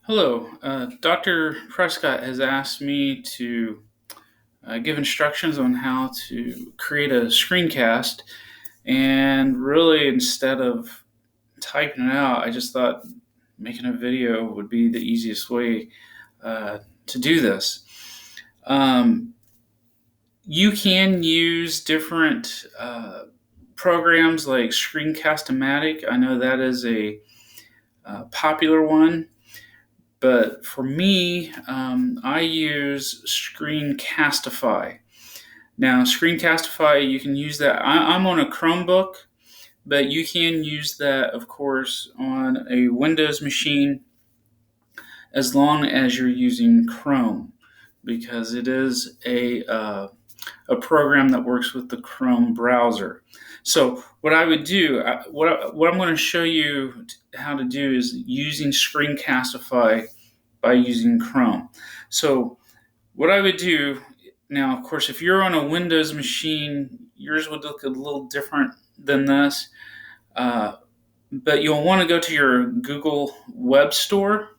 Hello, Dr. Prescott has asked me to give instructions on how to create a screencast. And really, instead of typing it out, I just thought making a video would be the easiest way to do this. Um, you can use different programs like Screencast-O-Matic. I know that is a popular one. But for me, I use Screencastify. Now, Screencastify, you can use that. I'm on a Chromebook, but you can use that, of course, on a Windows machine as long as you're using Chrome, because it is a program that works with the Chrome browser. So what I would do, what I'm going to show you how to do is using Screencastify by using Chrome. So what I would do now, of course, if you're on a Windows machine, yours would look a little different than this. But you'll want to go to your Google Web Store,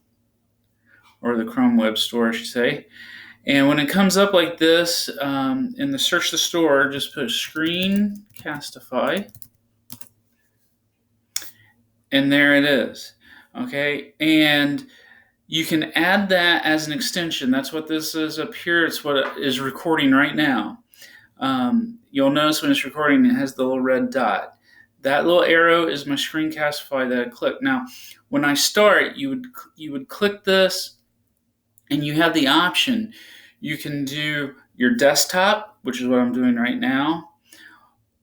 or the Chrome Web Store, I should say. And when it comes up like this, in the search the store, just put Screencastify, and there it is. Okay, and you can add that as an extension. That's what this is up here. It's what it is recording right now. You'll notice when it's recording, it has the little red dot. That little arrow is my Screencastify that I click. Now, when I start, you would click this, and you have the option. You can do your desktop, which is what I'm doing right now,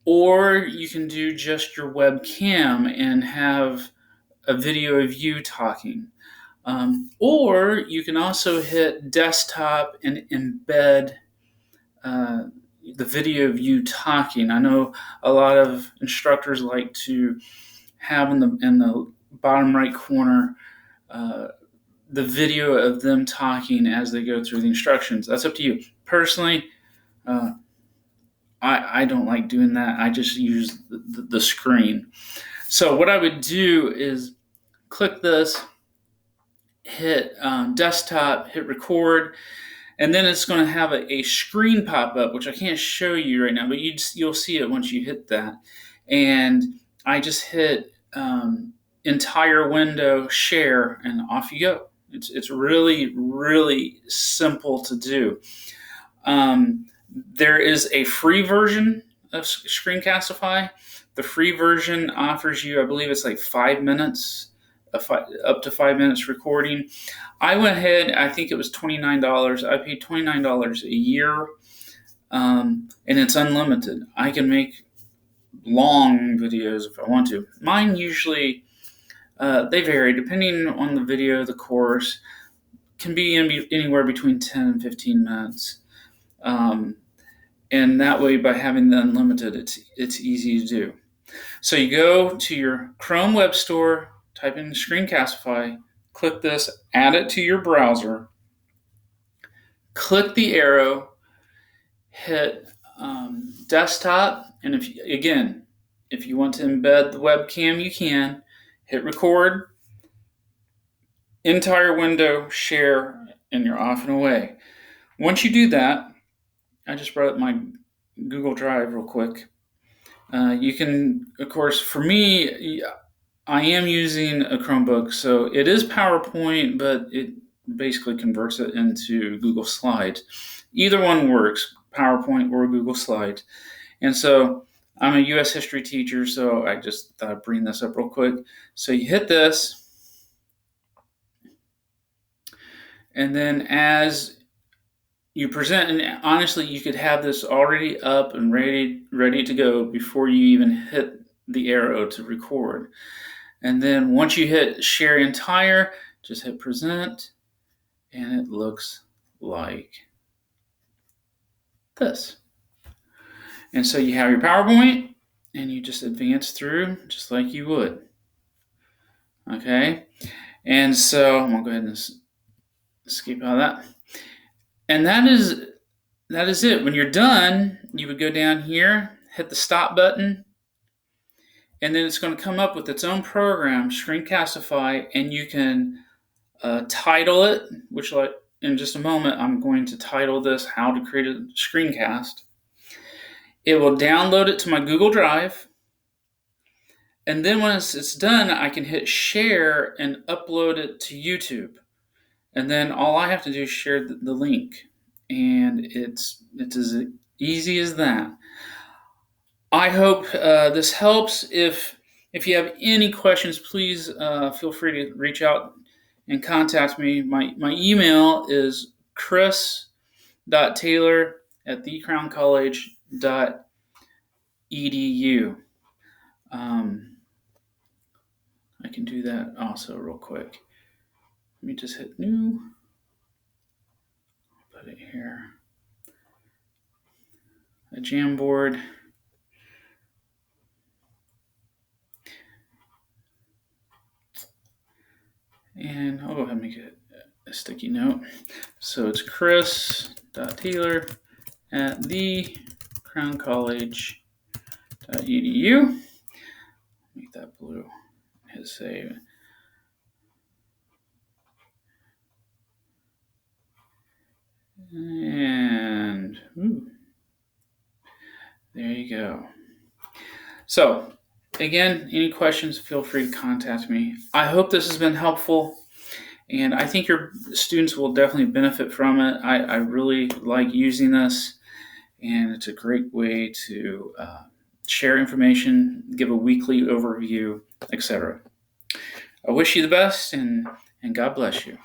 or you can do just your webcam and have a video of you talking. Or you can also hit desktop and embed the video of you talking. I know a lot of instructors like to have in the bottom right corner the video of them talking as they go through the instructions. That's up to you. Personally, I don't like doing that. I just use the screen. So what I would do is click this, hit desktop, hit record, and then it's going to have a screen pop up, which I can't show you right now, but you'll see it once you hit that. And I just hit entire window, share, and off you go. It's really, really simple to do. There is a free version of Screencastify. The free version offers you, I believe it's like 5 minutes, up to 5 minutes recording. I went ahead, I think it was $29. I paid $29 a year, and it's unlimited. I can make long videos if I want to. Mine usually, they vary depending on the video, the course, can be anywhere between 10 and 15 minutes. And that way, by having the unlimited, it's easy to do. So you go to your Chrome Web Store, type in Screencastify, click this, add it to your browser, click the arrow, hit desktop, and if you want to embed the webcam, you can. Hit record, entire window, share, and you're off and away. Once you do that, I just brought up my Google Drive real quick. You can, of course, for me, I am using a Chromebook, so it is PowerPoint, but it basically converts it into Google Slides. Either one works, PowerPoint or Google Slides. And so I'm a U.S. history teacher, so I just thought I'd bring this up real quick. So you hit this, and then as you present, and honestly, you could have this already up and ready to go before you even hit the arrow to record. And then once you hit share entire, just hit present, and it looks like this. And so you have your PowerPoint, and you just advance through just like you would. Okay? And so I'm going to go ahead and escape out of that. And that is it. When you're done, you would go down here, hit the stop button, and then it's going to come up with its own program, Screencastify, and you can title it, which in just a moment I'm going to title this How to Create a Screencast. It will download it to my Google Drive. And then once it's done, I can hit share and upload it to YouTube. And then all I have to do is share the link. And it's as easy as that. I hope this helps. If you have any questions, please feel free to reach out and contact me. My email is chris.taylor@thecrowncollege.edu. I can do that also real quick. Let me just hit new. Put it here. A Jamboard. And I'll go ahead and make it a sticky note. So it's chris.taylor@thecrowncollege.edu. Make that blue. Hit save. And there you go. So again, any questions, feel free to contact me. I hope this has been helpful, and I think your students will definitely benefit from it. I really like using this, and it's a great way to share information, give a weekly overview, etc. I wish you the best, and God bless you.